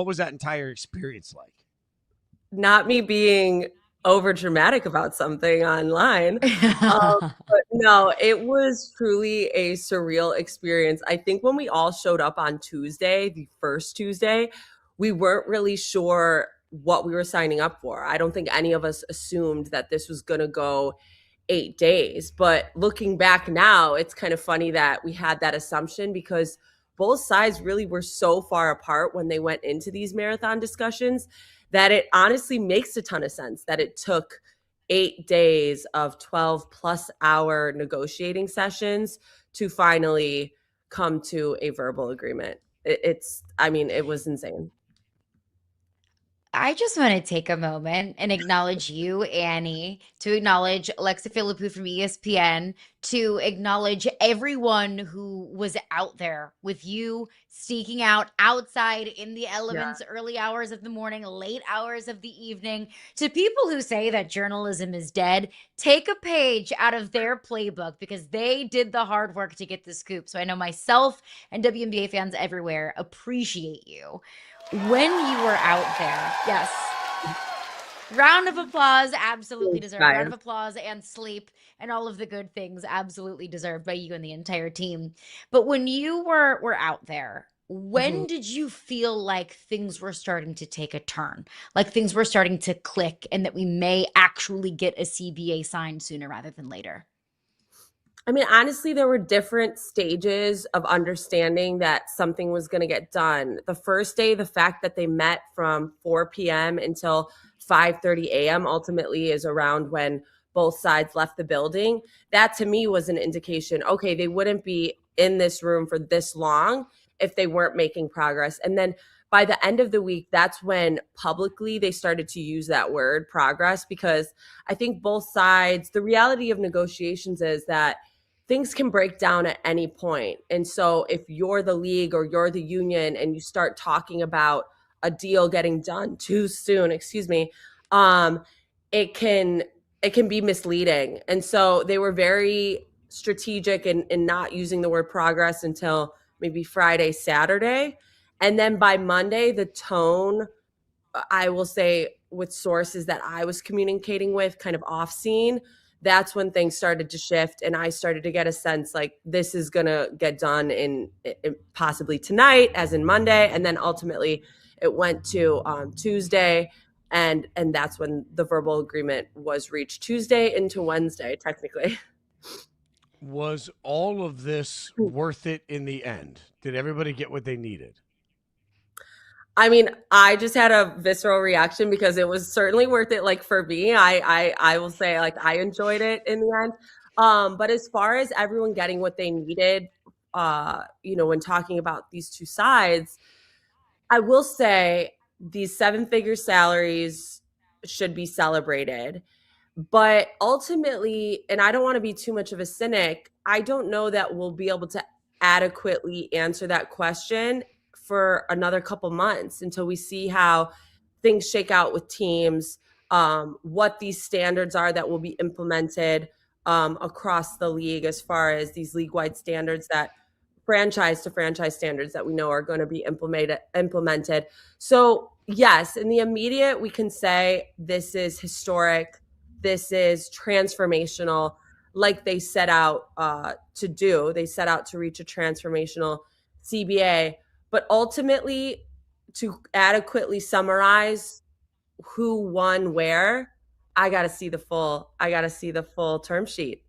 What was that entire experience like? Not me being over dramatic about something online. But no, it was truly a surreal experience. I think when we all showed up on Tuesday, the first Tuesday, we weren't really sure what we were signing up for. I don't think any of us assumed that this was going to go 8 days. But looking back now, it's kind of funny that we had that assumption because both sides really were so far apart when they went into these marathon discussions that it honestly makes a ton of sense that it took 8 days of 12 plus hour negotiating sessions to finally come to a verbal agreement. I mean, it was insane. I just want to take a moment and acknowledge you, Annie, to acknowledge Alexa Philippou from ESPN, to acknowledge everyone who was out there with you, sneaking out outside in the Yeah. elements, early hours of the morning, late hours of the evening. To people who say that journalism is dead, take a page out of their playbook because they did the hard work to get the scoop. So I know myself and WNBA fans everywhere appreciate you when you were out there. Yes. Round of applause, absolutely deserved. Round of Guys. applause and sleep and all of the good things absolutely deserved by you and the entire team. But when you were out there, when Mhm. did you feel like things were starting to take a turn? Like things were starting to click and that we may actually get a CBA signed sooner rather than later? I mean, honestly, there were different stages of understanding that something was going to get done. The first day, the fact that they met from 4 p.m. until 5:30 a.m. ultimately is around when both sides left the building. That to me was an indication, okay, they wouldn't be in this room for this long if they weren't making progress. And then by the end of the week, that's when publicly they started to use that word progress because I think both sides, the reality of negotiations is that things can break down at any point. And so if you're the league or you're the union and you start talking about a deal getting done too soon, excuse me, um, it can it can be misleading. And so they were very strategic in not using the word progress until maybe Friday, Saturday. And then by Monday, the tone, I will say, with sources that I was communicating with, kind of off scene, that's when things started to shift, and I started to get a sense like this is gonna get done in possibly tonight, as in Monday, and then ultimately it went to Tuesday, and that's when the verbal agreement was reached. Tuesday into Wednesday, technically. Was all of this worth it in the end? Did everybody get what they needed? I mean, I just had a visceral reaction because it was certainly worth it. Like for me, I will say like I enjoyed it in the end. But as far as everyone getting what they needed, when talking about these two sides, I will say these seven-figure salaries should be celebrated. But ultimately, and I don't want to be too much of a cynic, I don't know that we'll be able to adequately answer that question for another couple months until we see how things shake out with teams, what these standards are that will be implemented across the league as far as these league-wide standards that franchise to franchise standards that we know are going to be implemented. So yes, in the immediate, we can say this is historic, this is transformational, like they set out to do. They set out to reach a transformational CBA, but ultimately, to adequately summarize who won where, I got to see the full. I got to see the full term sheet.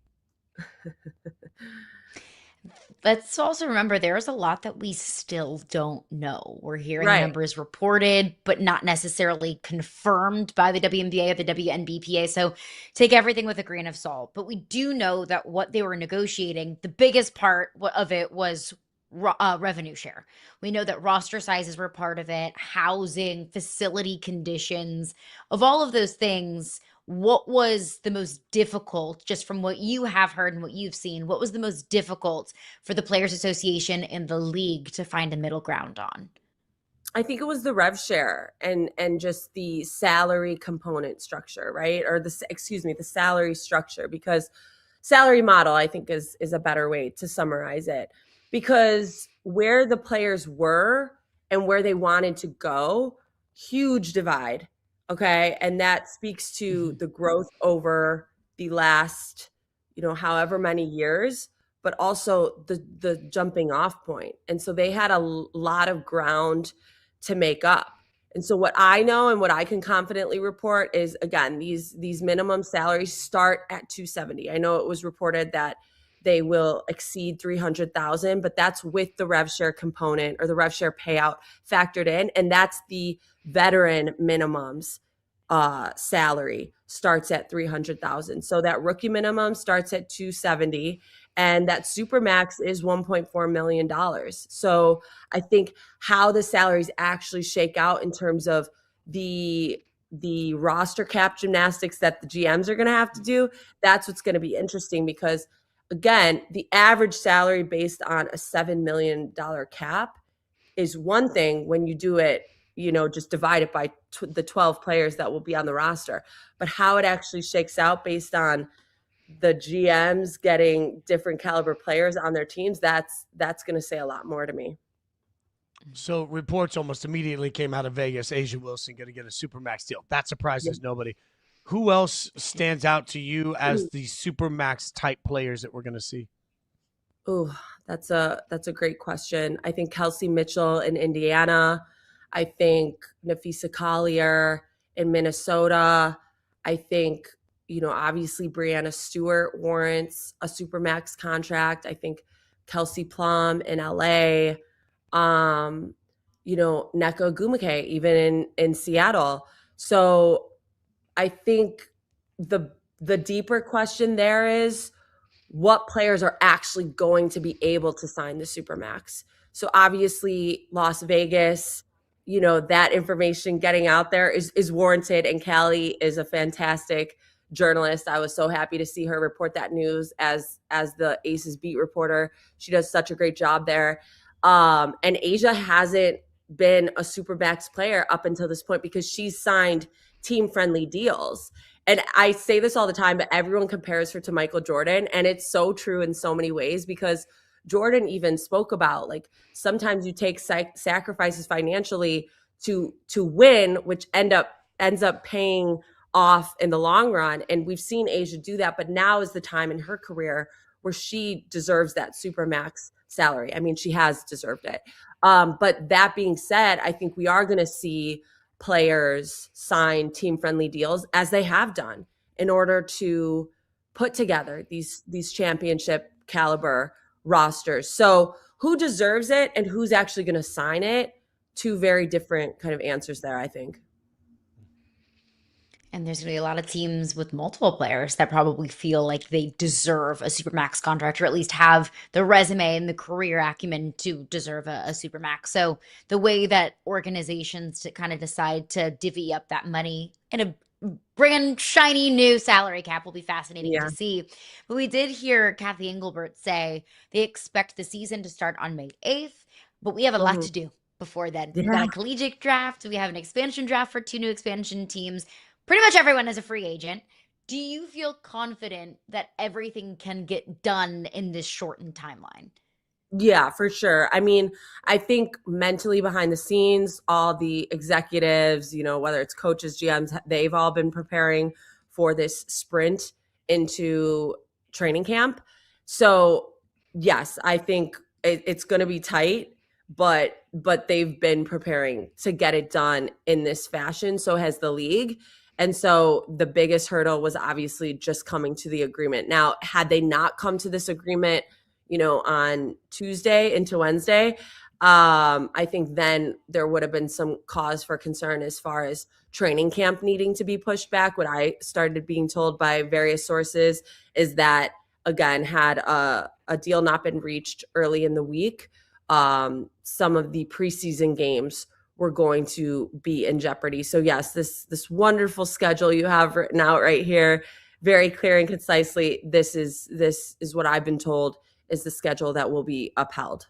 Let's also remember there's a lot that we still don't know. We're hearing Right. numbers reported, but not necessarily confirmed by the WNBA or the WNBPA. So take everything with a grain of salt. But we do know that what they were negotiating, the biggest part of it was revenue share. We know that roster sizes were part of it, housing, facility conditions, of all of those things. What was the most difficult, just from what you have heard and what you've seen? What was the most difficult for the Players Association and the league to find a middle ground on? I think it was the rev share and just the salary component structure, right? Or the salary structure, because salary model I think is a better way to summarize it, because where the players were and where they wanted to go, huge divide. Okay. And that speaks to the growth over the last, however many years, but also the jumping off point. And so they had a lot of ground to make up. And so what I know and what I can confidently report is, again, these minimum salaries start at 270. I know it was reported that they will exceed 300,000, but that's with the rev share component or the rev share payout factored in, and that's the veteran minimums salary starts at 300,000. So that rookie minimum starts at 270, and that supermax is $1.4 million. So I think how the salaries actually shake out in terms of the roster cap gymnastics that the GMs are going to have to do, that's what's going to be interesting, because again, the average salary based on a $7 million cap is one thing when you do it, just divide it by the 12 players that will be on the roster. But how it actually shakes out based on the GMs getting different caliber players on their teams, that's going to say a lot more to me. So reports almost immediately came out of Vegas, A'ja Wilson going to get a supermax deal. That surprises nobody. Who else stands out to you as the supermax type players that we're going to see? Oh, that's a great question. I think Kelsey Mitchell in Indiana. I think Nafisa Collier in Minnesota. I think, obviously Brianna Stewart warrants a supermax contract. I think Kelsey Plum in LA. Nneka Ogwumike even in Seattle. So I think the deeper question there is, what players are actually going to be able to sign the supermax? So obviously Las Vegas, that information getting out there is warranted, and Callie is a fantastic journalist. I was so happy to see her report that news as the Aces beat reporter. She does such a great job there. And A'ja hasn't been a supermax player up until this point because she's signed team-friendly deals. And I say this all the time, but everyone compares her to Michael Jordan. And it's so true in so many ways, because Jordan even spoke about, like, sometimes you take sacrifices financially to win, which ends up paying off in the long run. And we've seen A'ja do that, but now is the time in her career where she deserves that supermax salary. I mean, she has deserved it. But that being said, I think we are going to see players sign team-friendly deals, as they have done, in order to put together these championship caliber rosters. So who deserves it and who's actually going to sign it? Two very different kind of answers there, I think. And there's going to be a lot of teams with multiple players that probably feel like they deserve a supermax contract, or at least have the resume and the career acumen to deserve a supermax. So the way that organizations to kind of decide to divvy up that money in a brand shiny new salary cap will be fascinating to see. But we did hear Kathy Engelbert say they expect the season to start on May 8th, but we have a lot to do before then. We've got a collegiate draft. We have an expansion draft for 2 new expansion teams. Pretty much everyone is a free agent. Do you feel confident that everything can get done in this shortened timeline? Yeah, for sure. I mean, I think mentally behind the scenes, all the executives, whether it's coaches, GMs, they've all been preparing for this sprint into training camp. So yes, I think it's going to be tight, but they've been preparing to get it done in this fashion. So has the league. And so the biggest hurdle was obviously just coming to the agreement. Now, had they not come to this agreement, on Tuesday into Wednesday, I think then there would have been some cause for concern as far as training camp needing to be pushed back. What I started being told by various sources is that, again, had a deal not been reached early in the week, some of the preseason games were going to be in jeopardy. So yes, this wonderful schedule you have written out right here, very clear and concisely, this is what I've been told is the schedule that will be upheld.